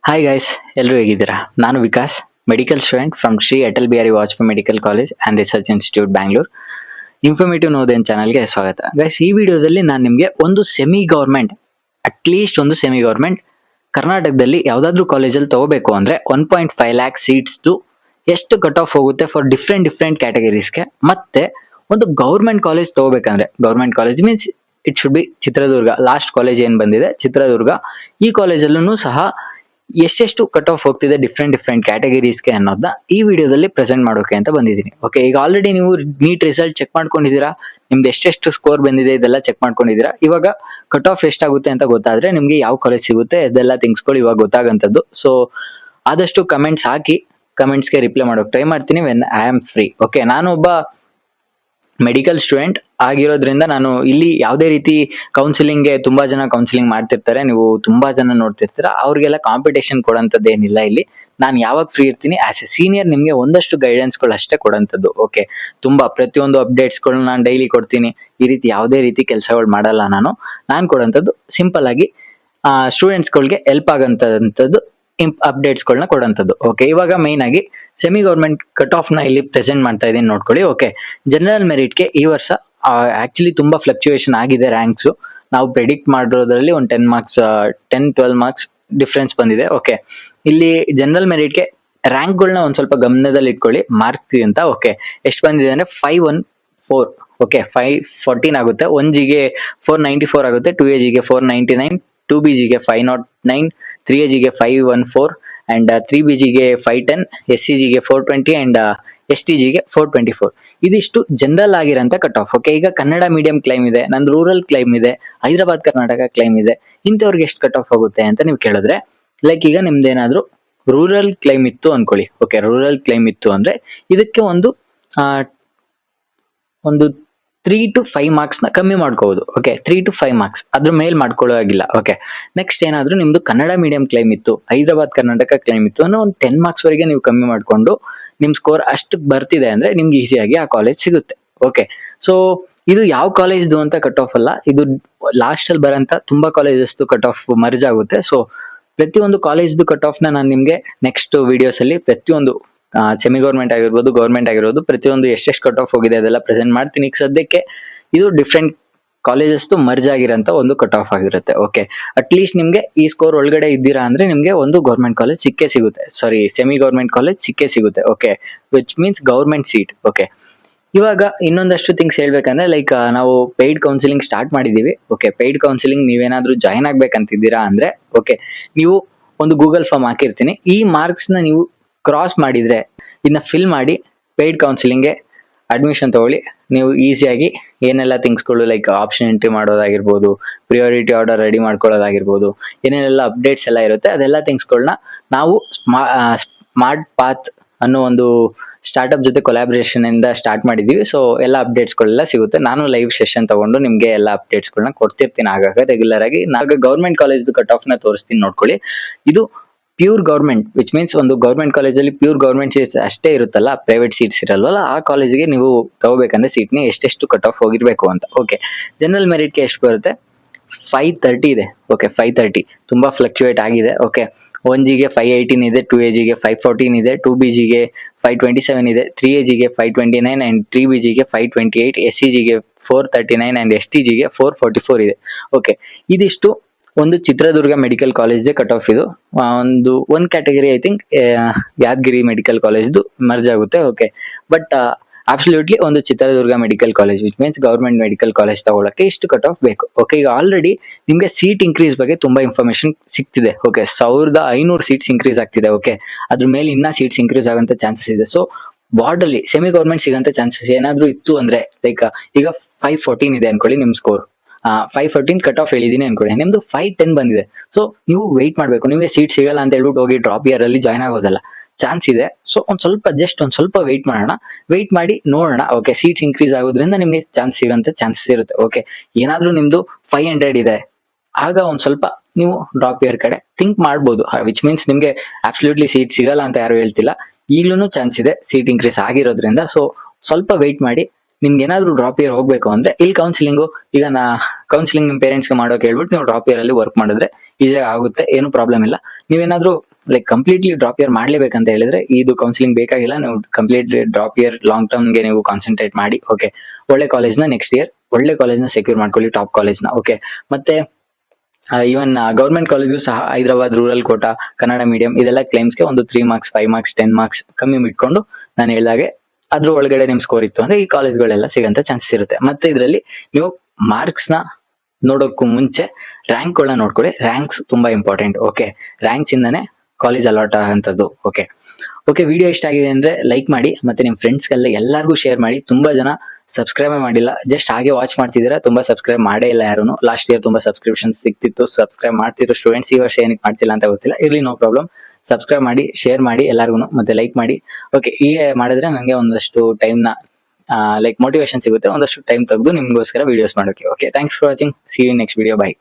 Hi guys, ಎಲ್ಲರೂ ಹೇಗಿದ್ದೀರಾ? ನಾನು Vikas, medical student from Shri Atal Bihari Vajpayee medical college and research institute Bangalore. Informative ನೋದೇನ್ ಚಾನಲ್ಗೆ ಸ್ವಾಗತ. ಗೈಸ್, ಈ ವಿಡಿಯೋದಲ್ಲಿ ನಾನು ನಿಮಗೆ ಒಂದು ಸೆಮಿ ಗೌರ್ಮೆಂಟ್, ಅಟ್ಲೀಸ್ಟ್ ಒಂದು ಸೆಮಿ ಗೌರ್ಮೆಂಟ್ ಕರ್ನಾಟಕದಲ್ಲಿ ಯಾವುದಾದ್ರೂ ಕಾಲೇಜಲ್ಲಿ ತಗೋಬೇಕು ಅಂದರೆ 1.5 ಲ್ಯಾಕ್ ಸೀಟ್ಸ್ದು ಎಷ್ಟು ಕಟ್ ಆಫ್ ಹೋಗುತ್ತೆ ಫಾರ್ ಡಿಫ್ರೆಂಟ್ ಕ್ಯಾಟಗರೀಸ್ಗೆ, ಮತ್ತೆ ಒಂದು ಗೌರ್ಮೆಂಟ್ ಕಾಲೇಜ್ ತಗೋಬೇಕಂದ್ರೆ, government college means it should be Chitradurga, last college ಏನು ಬಂದಿದೆ ಚಿತ್ರದುರ್ಗ, ಈ ಕಾಲೇಜಲ್ಲೂ ಸಹ ಎಷ್ಟೆಷ್ಟು ಕಟ್ ಆಫ್ ಹೋಗ್ತಿದೆ ಡಿಫ್ರೆಂಟ್ ಕ್ಯಾಟಗರೀಸ್ಗೆ ಅನ್ನೋದನ್ನ ಈ ವಿಡಿಯೋದಲ್ಲಿ ಪ್ರೆಸೆಂಟ್ ಮಾಡೋಕೆ ಅಂತ ಬಂದಿದ್ದೀನಿ. ಓಕೆ, ಈಗ ಆಲ್ರೆಡಿ ನೀವು ನೀಟ್ ರಿಸಲ್ಟ್ ಚೆಕ್ ಮಾಡ್ಕೊಂಡಿದ್ದೀರಾ, ನಿಮ್ದು ಎಷ್ಟೆಷ್ಟು ಸ್ಕೋರ್ ಬಂದಿದೆ ಇದೆಲ್ಲ ಚೆಕ್ ಮಾಡ್ಕೊಂಡಿದ್ದೀರಾ. ಇವಾಗ ಕಟ್ ಆಫ್ ಎಷ್ಟಾಗುತ್ತೆ ಅಂತ ಗೊತ್ತಾದ್ರೆ ನಿಮ್ಗೆ ಯಾವ ಕಾಲೇಜ್ ಸಿಗುತ್ತೆ ಇದೆಲ್ಲ ಥಿಂಗ್ಸ್ಗಳು ಇವಾಗ ಗೊತ್ತಾಗಂಥದ್ದು. ಸೊ ಆದಷ್ಟು ಕಮೆಂಟ್ಸ್ ಹಾಕಿ, ಕಮೆಂಟ್ಸ್ಗೆ ರಿಪ್ಲೈ ಮಾಡೋಕೆ ಟ್ರೈ ಮಾಡ್ತೀನಿ when I am free. Okay, ನಾನು ಒಬ್ಬ ಮೆಡಿಕಲ್ ಸ್ಟೂಡೆಂಟ್ ಆಗಿರೋದ್ರಿಂದ ನಾನು ಇಲ್ಲಿ ಯಾವುದೇ ರೀತಿ ಕೌನ್ಸಿಲಿಂಗ್ಗೆ ತುಂಬಾ ಜನ ಕೌನ್ಸಿಲಿಂಗ್ ಮಾಡ್ತಿರ್ತಾರೆ, ನೀವು ತುಂಬಾ ಜನ ನೋಡ್ತಿರ್ತೀರ, ಅವ್ರಿಗೆಲ್ಲ ಕಾಂಪಿಟೇಷನ್ ಕೊಡೋಂಥದ್ದು ಏನಿಲ್ಲ ಇಲ್ಲಿ. ನಾನು ಯಾವಾಗ ಫ್ರೀ ಇರ್ತೀನಿ ಆಸ್ ಎ ಸೀನಿಯರ್ ನಿಮಗೆ ಒಂದಷ್ಟು ಗೈಡೆನ್ಸ್ಗಳು ಅಷ್ಟೇ ಕೊಡೋಂಥದ್ದು. ಓಕೆ, ತುಂಬಾ ಪ್ರತಿಯೊಂದು ಅಪ್ಡೇಟ್ಸ್ಗಳನ್ನ ನಾನು ಡೈಲಿ ಕೊಡ್ತೀನಿ, ಈ ರೀತಿ ಯಾವುದೇ ರೀತಿ ಕೆಲಸಗಳು ಮಾಡಲ್ಲ. ನಾನು ಕೊಡೋಂಥದ್ದು ಸಿಂಪಲ್ ಆಗಿ ಸ್ಟೂಡೆಂಟ್ಸ್ಗಳಿಗೆ ಹೆಲ್ಪ್ ಆಗೋಂಥದ್ದು ಅಪ್ಡೇಟ್ಸ್ಗಳನ್ನ ಕೊಡೋಂಥದ್ದು. ಓಕೆ, ಇವಾಗ ಮೈನ್ ಆಗಿ ಸೆಮಿ ಗೌರ್ಮೆಂಟ್ ಕಟ್ ಆಫ್ ನ ಇಲ್ಲಿ ಪ್ರೆಸೆಂಟ್ ಮಾಡ್ತಾ ಇದ್ದೀನಿ ನೋಡ್ಕೊಳ್ಳಿ. ಓಕೆ, ಜನರಲ್ ಮೆರಿಟ್ಗೆ ಈ ವರ್ಷ ಆಕ್ಚುಲಿ ತುಂಬಾ ಫ್ಲಕ್ಚುಯೇಷನ್ ಆಗಿದೆ ರ್ಯಾಂಕ್ಸ್. ನಾವು ಪ್ರೆಡಿಕ್ಟ್ ಮಾಡಿರೋದ್ರಲ್ಲಿ ಒಂದು 10-12 ಮಾರ್ಕ್ಸ್ ಡಿಫ್ರೆನ್ಸ್ ಬಂದಿದೆ. ಓಕೆ, ಇಲ್ಲಿ ಜನರಲ್ ಮೆರಿಟ್ಗೆ ರ್ಯಾಂಕ್ಗಳನ್ನ ಒಂದ್ ಸ್ವಲ್ಪ ಗಮನದಲ್ಲಿ ಇಟ್ಕೊಳ್ಳಿ ಮಾರ್ಕ್ ಅಂತ. ಓಕೆ, ಎಷ್ಟು ಬಂದಿದೆ ಅಂದ್ರೆ 514. ಓಕೆ, 514 ಆಗುತ್ತೆ. 1Gಗೆ 494 ಆಗುತ್ತೆ, 2Agಗೆ 499, 2BGಗೆ 509, 3Agಗೆ 514 ಅಂಡ್ 3BGಗೆ 510, SCGಗೆ 420 ಅಂಡ್ STGಗೆ 424. ಇದಿಷ್ಟು ಜನರಲ್ ಆಗಿರೋಂಥ ಕಟ್ ಆಫ್. ಓಕೆ, ಈಗ ಕನ್ನಡ ಮೀಡಿಯಂ ಕ್ಲೈಮ್ ಇದೆ, ನಂದು ರೂರಲ್ ಕ್ಲೈಮ್ ಇದೆ, ಹೈದರಾಬಾದ್ ಕರ್ನಾಟಕ ಕ್ಲೈಮ್ ಇದೆ. ಇಂಥವ್ರಿಗೆ ಎಷ್ಟು ಕಟ್ ಆಫ್ ಆಗುತ್ತೆ ಅಂತ ನೀವು ಕೇಳಿದ್ರೆ, ಲೈಕ್ ಈಗ ನಿಮ್ದೇನಾದ್ರೂ ರೂರಲ್ ಕ್ಲೈಮ್ ಇತ್ತು ಅನ್ಕೊಳ್ಳಿ. ಓಕೆ, ರೂರಲ್ ಕ್ಲೈಮ್ ಇತ್ತು ಅಂದ್ರೆ ಇದಕ್ಕೆ ಒಂದು 3 to 5 ಮಾರ್ಕ್ಸ್ ನ ಕಮ್ಮಿ ಮಾಡ್ಕೋಬಹುದು. ಓಕೆ, 3 to 5 ಮಾರ್ಕ್ಸ್ ಅದ್ರ ಮೇಲ್ ಮಾಡ್ಕೊಳ್ಳೋ ಆಗಿಲ್ಲ. ಓಕೆ, ನೆಕ್ಸ್ಟ್ ಏನಾದ್ರೂ ನಿಮ್ದು ಕನ್ನಡ ಮೀಡಿಯಂ ಕ್ಲೈಮ್ ಇತ್ತು, ಹೈದರಾಬಾದ್ ಕರ್ನಾಟಕ ಕ್ಲೈಮ್ ಇತ್ತು ಅಂದ್ರೆ ಒಂದು 10 ಮಾರ್ಕ್ಸ್ ವರೆಗೆ ನೀವು ಕಮ್ಮಿ ಮಾಡ್ಕೊಂಡು ನಿಮ್ ಸ್ಕೋರ್ ಅಷ್ಟಕ್ಕೆ ಬರ್ತಿದೆ ಅಂದ್ರೆ ನಿಮ್ಗೆ ಈಸಿಯಾಗಿ ಆ ಕಾಲೇಜ್ ಸಿಗುತ್ತೆ. ಓಕೆ, ಸೊ ಇದು ಯಾವ ಕಾಲೇಜ್ದು ಅಂತ ಕಟ್ ಆಫ್ ಅಲ್ಲ, ಇದು ಲಾಸ್ಟ್ ಅಲ್ಲಿ ಬರೋಂತ ತುಂಬಾ ಕಾಲೇಜಸ್ ಕಟ್ ಆಫ್ ಮರ್ಜ್ ಆಗುತ್ತೆ. ಸೊ ಪ್ರತಿಯೊಂದು ಕಾಲೇಜ್ದು ಕಟ್ ಆಫ್ ನ ನಾನು ನಿಮ್ಗೆ ನೆಕ್ಸ್ಟ್ ವಿಡಿಯೋಸ್ ಅಲ್ಲಿ ಪ್ರತಿಯೊಂದು ಸೆಮಿ ಗೌರ್ಮೆಂಟ್ ಆಗಿರ್ಬೋದು, ಗೌರ್ಮೆಂಟ್ ಆಗಿರ್ಬೋದು, ಪ್ರತಿಯೊಂದು ಎಷ್ಟೆಷ್ಟು ಕಟ್ ಆಫ್ ಹೋಗಿದೆ ಅದೆಲ್ಲ ಪ್ರೆಸೆಂಟ್ ಮಾಡ್ತೀನಿ. ಈಗ ಸದ್ಯಕ್ಕೆ ಇದು ಡಿಫ್ರೆಂಟ್ ಕಾಲೇಜಸ್ ಮರ್ಜ್ ಆಗಿರೋಂಥ ಒಂದು ಕಟ್ ಆಫ್ ಆಗಿರುತ್ತೆ. ಓಕೆ, ಅಟ್ಲೀಸ್ಟ್ ನಿಮ್ಗೆ ಈ ಸ್ಕೋರ್ ಒಳಗಡೆ ಇದ್ದೀರಾ ಅಂದ್ರೆ ನಿಮ್ಗೆ ಒಂದು ಗೌರ್ಮೆಂಟ್ ಕಾಲೇಜ್ ಸಿಕ್ಕೇ ಸಿಗುತ್ತೆ, ಸಾರಿ ಸೆಮಿ ಗೌರ್ಮೆಂಟ್ ಕಾಲೇಜ್ ಸಿಕ್ಕೇ ಸಿಗುತ್ತೆ. Okay, which means government seat. Okay, ಇವಾಗ ಇನ್ನೊಂದಷ್ಟು ಥಿಂಗ್ಸ್ ಹೇಳ್ಬೇಕಂದ್ರೆ ಲೈಕ್ ನಾವು ಪೇಯ್ಡ್ ಕೌನ್ಸಿಲಿಂಗ್ ಸ್ಟಾರ್ಟ್ ಮಾಡಿದೀವಿ. ಓಕೆ, ಪೇಯ್ಡ್ ಕೌನ್ಸಿಲಿಂಗ್ ನೀವೇನಾದ್ರೂ ಜಾಯ್ನ್ ಆಗ್ಬೇಕಂತಿದ್ದೀರಾ ಅಂದ್ರೆ ಓಕೆ, ನೀವು ಒಂದು ಗೂಗಲ್ ಫಾರ್ಮ್ ಹಾಕಿರ್ತೀನಿ, ಈ ಮಾರ್ಕ್ಸ್ ನ ನೀವು ಕ್ರಾಸ್ ಮಾಡಿದ್ರೆ ಇದನ್ನ ಫಿಲ್ ಮಾಡಿ ಪೇಯ್ಡ್ ಕೌನ್ಸಿಲಿಂಗ್ಗೆ ಅಡ್ಮಿಷನ್ ತಗೊಳ್ಳಿ. ನೀವು ಈಸಿಯಾಗಿ ಏನೆಲ್ಲ ಥಿಂಗ್ಸ್ಗಳು ಲೈಕ್ ಆಪ್ಷನ್ ಎಂಟ್ರಿ ಮಾಡೋದಾಗಿರ್ಬೋದು, ಪ್ರಿಯಾರಿಟಿ ಆರ್ಡರ್ ರೆಡಿ ಮಾಡ್ಕೊಳ್ಳೋದಾಗಿರ್ಬೋದು, ಏನೇನೆಲ್ಲ ಅಪ್ಡೇಟ್ಸ್ ಎಲ್ಲ ಇರುತ್ತೆ ಅದೆಲ್ಲ ಥಿಂಗ್ಸ್ಗಳನ್ನ ನಾವು ಸ್ಮಾರ್ಟ್ ಪಾತ್ ಅನ್ನೋ ಒಂದು ಸ್ಟಾರ್ಟ್ಅಪ್ ಜೊತೆ ಕೊಲಾಬ್ರೇಷನ್ ಇಂದ ಸ್ಟಾರ್ಟ್ ಮಾಡಿದೀವಿ. ಸೊ ಎಲ್ಲ ಅಪ್ಡೇಟ್ಸ್ಗಳೆಲ್ಲ ಸಿಗುತ್ತೆ. ನಾನು ಲೈವ್ ಸೆಷನ್ ತಗೊಂಡು ನಿಮ್ಗೆ ಎಲ್ಲ ಅಪ್ಡೇಟ್ಸ್ಗಳನ್ನ ಕೊಡ್ತಿರ್ತೀನಿ ಆಗಾಗ ರೆಗ್ಯುಲರ್ ಆಗಿ. ನಾನು ಗೌರ್ಮೆಂಟ್ ಕಾಲೇಜ್ ಕಟ್ ಆಫ್ ನ ತೋರಿಸ್ತೀನಿ ನೋಡ್ಕೊಳ್ಳಿ. ಇದು ಪ್ಯೂರ್ ಗೌರ್ಮೆಂಟ್, ವಿಚ್ ಮೀನ್ಸ್ ಒಂದು ಗೌರ್ಮೆಂಟ್ ಕಾಲೇಜಲ್ಲಿ ಪ್ಯೂರ್ ಗೌರ್ಮೆಂಟ್ ಸೀಟ್ಸ್ ಅಷ್ಟೇ ಇರುತ್ತಲ್ಲ, ಪ್ರೈವೇಟ್ ಸೀಟ್ಸ್ ಇರಲ್ವಲ್ಲ, ಆ ಕಾಲೇಜಿಗೆ ನೀವು ತಗೋಬೇಕಂದ್ರೆ ಸೀಟ್ನ ಎಷ್ಟೆಷ್ಟು ಕಟ್ ಆಫ್ ಹೋಗಿರ್ಬೇಕು ಅಂತ. ಓಕೆ, ಜನರಲ್ ಮೆರಿಟ್ಗೆ ಎಷ್ಟು ಬರುತ್ತೆ? 530 ಇದೆ. ಓಕೆ, 530 ತುಂಬಾ ಫ್ಲಕ್ಚುಯೇಟ್ ಆಗಿದೆ. ಓಕೆ, 1Gಗೆ 518 ಇದೆ, 2Agಗೆ 514 ಇದೆ, 2BGಗೆ 527 ಇದೆ, 3Agಗೆ 529 ಅಂಡ್ 3BGಗೆ 528, SCGಗೆ 439 ಅಂಡ್ STGಗೆ 444 ಇದೆ. ಓಕೆ, ಇದಿಷ್ಟು ಒಂದು Chitradurga medical college cut off. ಇದು ಒಂದು category I think Yadagiri medical ಕಾಲೇಜ್ದು ಮರ್ಜ್ ಆಗುತ್ತೆ. ಓಕೆ, ಬಟ್ ಅಬ್ಸಲ್ಯೂಟ್ಲಿ ಒಂದು Chitradurga medical college which means government medical college ತಗೊಳಕ್ಕೆ ಇಷ್ಟು ಕಟ್ ಆಫ್ ಬೇಕು. ಓಕೆ, ಈಗ ಆಲ್ರೆಡಿ ನಿಮ್ಗೆ ಸೀಟ್ ಇನ್ಕ್ರೀಸ್ ಬಗ್ಗೆ ತುಂಬಾ ಇನ್ಫಾರ್ಮೇಶನ್ ಸಿಗ್ತಿದೆ. ಓಕೆ, 1500 ಸೀಟ್ಸ್ ಇನ್ಕ್ರೀಸ್ ಆಗ್ತಿದೆ. ಓಕೆ, ಅದ್ರ ಮೇಲೆ ಇನ್ನ ಸೀಟ್ಸ್ ಇನ್ಕ್ರೀಸ್ ಆಗಂತ ಚಾನ್ಸಸ್ ಇದೆ. ಸೊ ಬಾರ್ಡ್ ಅಲ್ಲಿ ಸೆಮಿ ಗೌರ್ಮೆಂಟ್ ಸಿಗಂತ ಚಾನ್ಸಸ್ ಏನಾದ್ರು ಇತ್ತು ಅಂದ್ರೆ ಲೈಕ್ ಈಗ 514 ಇದೆ ಅನ್ಕೊಳ್ಳಿ ನಿಮ್ ಸ್ಕೋರ್, 514 ಕಟ್ ಆಫ್ ಹೇಳಿದೀನಿ ಅನ್ಕೊಳ್ಳಿ, ನಿಮ್ದು 510 ಬಂದಿದೆ. ಸೊ ನೀವು ವೆಯ್ಟ್ ಮಾಡ್ಬೇಕು, ನಿಮಗೆ ಸೀಟ್ ಸಿಗಲ್ಲ ಅಂತ ಹೇಳ್ಬಿಟ್ಟು ಹೋಗಿ ಡ್ರಾಪ್ ಇಯರ್ ಅಲ್ಲಿ ಜಾಯ್ನ್ ಆಗೋದಲ್ಲ, ಚಾನ್ಸ್ ಇದೆ. ಸೊ ಒಂದ್ ಸ್ವಲ್ಪ ವೆಯ್ಟ್ ಮಾಡೋಣ, ವೆಯ್ಟ್ ಮಾಡಿ ನೋಡೋಣ. ಓಕೆ, ಸೀಟ್ಸ್ ಇನ್ಕ್ರೀಸ್ ಆಗೋದ್ರಿಂದ ನಿಮ್ಗೆ ಚಾನ್ಸ್ ಸಿಗಂತ ಚಾನ್ಸಸ್ ಇರುತ್ತೆ. ಓಕೆ, ಏನಾದ್ರೂ ನಿಮ್ದು 500 ಇದೆ, ಆಗ ಒಂದ್ ಸ್ವಲ್ಪ ನೀವು ಡ್ರಾಪ್ ಇಯರ್ ಕಡೆ ಥಿಂಕ್ ಮಾಡ್ಬೋದು, ವಿಚ್ ಮೀನ್ಸ್ ನಿಮ್ಗೆ ಅಬ್ಸಲ್ಯೂಟ್ಲಿ ಸೀಟ್ ಸಿಗಲ್ಲ ಅಂತ ಯಾರು ಹೇಳ್ತಿಲ್ಲ, ಈಗ್ಲೂ ಚಾನ್ಸ್ ಇದೆ ಸೀಟ್ ಇನ್ಕ್ರೀಸ್ ಆಗಿರೋದ್ರಿಂದ. ಸೊ ಸ್ವಲ್ಪ ವೆಯ್ಟ್ ಮಾಡಿ. ನಿಮ್ಗೆ ಏನಾದ್ರು ಡ್ರಾಪ್ ಇಯರ್ ಹೋಗ್ಬೇಕು ಅಂದ್ರೆ ಇಲ್ಲಿ ಕೌನ್ಸಿಲಿಂಗು, ಈಗ ಕೌನ್ಸಿಲಿಂಗ್ ನಿಮ್ ಪೇರೆಂಟ್ಸ್ಗೆ ಮಾಡೋಕೆ ಹೇಳ್ಬಿಟ್ಟು ನೀವು ಡ್ರಾಪ್ ಇಯರ್ ಅಲ್ಲಿ ವರ್ಕ್ ಮಾಡಿದ್ರೆ ಈಸಿಯಾಗಿ ಆಗುತ್ತೆ, ಏನು ಪ್ರಾಬ್ಲಮ್ ಇಲ್ಲ. ನೀವೇನಾದ್ರೂ ಲೈಕ್ ಕಂಪ್ಲೀಟ್ಲಿ ಡ್ರಾಪ್ ಇಯರ್ ಮಾಡ್ಲೇಬೇಕಂತ ಹೇಳಿದ್ರೆ ಇದು ಕೌನ್ಸಿಲಿಂಗ್ ಬೇಕಾಗಿಲ್ಲ. ನೀವು ಕಂಪ್ಲೀಟ್ಲಿ ಡ್ರಾಪ್ ಇಯರ್ ಲಾಂಗ್ ಟರ್ಮ್ಗೆ ನೀವು ಕಾನ್ಸಂಟ್ರೇಟ್ ಮಾಡಿ. ಓಕೆ, ಒಳ್ಳೆ ಕಾಲೇಜ್ನ ನೆಕ್ಸ್ಟ್ ಇಯರ್ ಒಳ್ಳೆ ಕಾಲೇಜ್ನ ಸೆಕ್ಯೂರ್ ಮಾಡ್ಕೊಳ್ಳಿ, ಟಾಪ್ ಕಾಲೇಜ್ನ. ಓಕೆ, ಮತ್ತೆ ಈವನ್ ಗೌರ್ಮೆಂಟ್ ಕಾಲೇಜು ಸಹ ಹೈದರಾಬಾದ್ ರೂರಲ್ ಕೋಟಾ ಕನ್ನಡ ಮೀಡಿಯಂ ಇದೆಲ್ಲ ಕ್ಲೈಮ್ಸ್ಗೆ ಒಂದು 3 ಮಾರ್ಕ್ಸ್ 5 ಮಾರ್ಕ್ಸ್ 10 ಮಾರ್ಕ್ಸ್ ಕಮ್ಮಿ ಇಟ್ಕೊಂಡು ನಾನು ಹೇಳಿದಾಗೆ ಅದ್ರ ಒಳಗಡೆ ನಿಮ್ ಸ್ಕೋರ್ ಇತ್ತು ಅಂದ್ರೆ ಈ ಕಾಲೇಜ್ಗಳೆಲ್ಲ ಸಿಗಂತ ಚಾನ್ಸಸ್ ಇರುತ್ತೆ. ಮತ್ತೆ ಇದರಲ್ಲಿ ನೀವು ಮಾರ್ಕ್ಸ್ ನ ನೋಡೋಕ್ಕೂ ಮುಂಚೆ ರ್ಯಾಂಕ್ ಗಳನ್ನ ನೋಡ್ಕೊಳ್ಳಿ. ರ್ಯಾಂಕ್ಸ್ ತುಂಬಾ ಇಂಪಾರ್ಟೆಂಟ್. ಓಕೆ, ರ್ಯಾಂಕ್ಸ್ ಇಂದಾನೆ ಕಾಲೇಜ್ ಅಲಾಟ್ ಆಗಂತದ್ದು. ಓಕೆ, ವಿಡಿಯೋ ಇಷ್ಟ ಆಗಿದೆ ಅಂದ್ರೆ ಲೈಕ್ ಮಾಡಿ, ಮತ್ತೆ ನಿಮ್ ಫ್ರೆಂಡ್ಸ್ಗೆಲ್ಲ ಎಲ್ಲರಿಗೂ ಶೇರ್ ಮಾಡಿ. ತುಂಬಾ ಜನ ಸಬ್ಸ್ಕ್ರೈಬ್ ಮಾಡಿಲ್ಲ, ಜಸ್ಟ್ ಹಾಗೆ ವಾಚ್ ಮಾಡ್ತಿದ್ದೀರಾ, ತುಂಬಾ ಸಬ್ಸ್ಕ್ರೈಬ್ ಮಾಡೇ ಇಲ್ಲ ಯಾರು. ಲಾಸ್ಟ್ ಇಯರ್ ತುಂಬಾ ಸಬ್ಸ್ಕ್ರಿಪ್ಷನ್ ಸಿಕ್ತಿತ್ತು, ಸಬ್ಸ್ಕ್ರೈಬ್ ಮಾಡ್ತಿರೋ ಸ್ಟೂಡೆಂಟ್ಸ್ ಈ ವರ್ಷ ಏನಕ್ಕೆ ಮಾಡ್ತಿಲ್ಲ ಅಂತ ಗೊತ್ತಿಲ್ಲ. ಇರ್ಲಿ, ನೋ ಪ್ರಾಬ್ಲಮ್. ಸಬ್ಸ್ಕ್ರೈಬ್ ಮಾಡಿ, ಶೇರ್ ಮಾಡಿ ಎಲ್ಲರಿಗೂ, ಮತ್ತೆ ಲೈಕ್ ಮಾಡಿ. ಓಕೆ, ಹೀಗೆ ಮಾಡಿದ್ರೆ ನಂಗೆ ಒಂದಷ್ಟು ಟೈಮ್ ನ ಲೈಕ್ ಮೋಟಿವೇಶನ್ ಸಿಗುತ್ತೆ, ಒಂದಷ್ಟು ಟೈಮ್ ತೆಗೆದು ನಿಮ್ಗೋಸ್ಕರ ವಿಡಿಯೋಸ್ ಮಾಡೋಕೆ. Okay, thanks for watching. See you next video. By.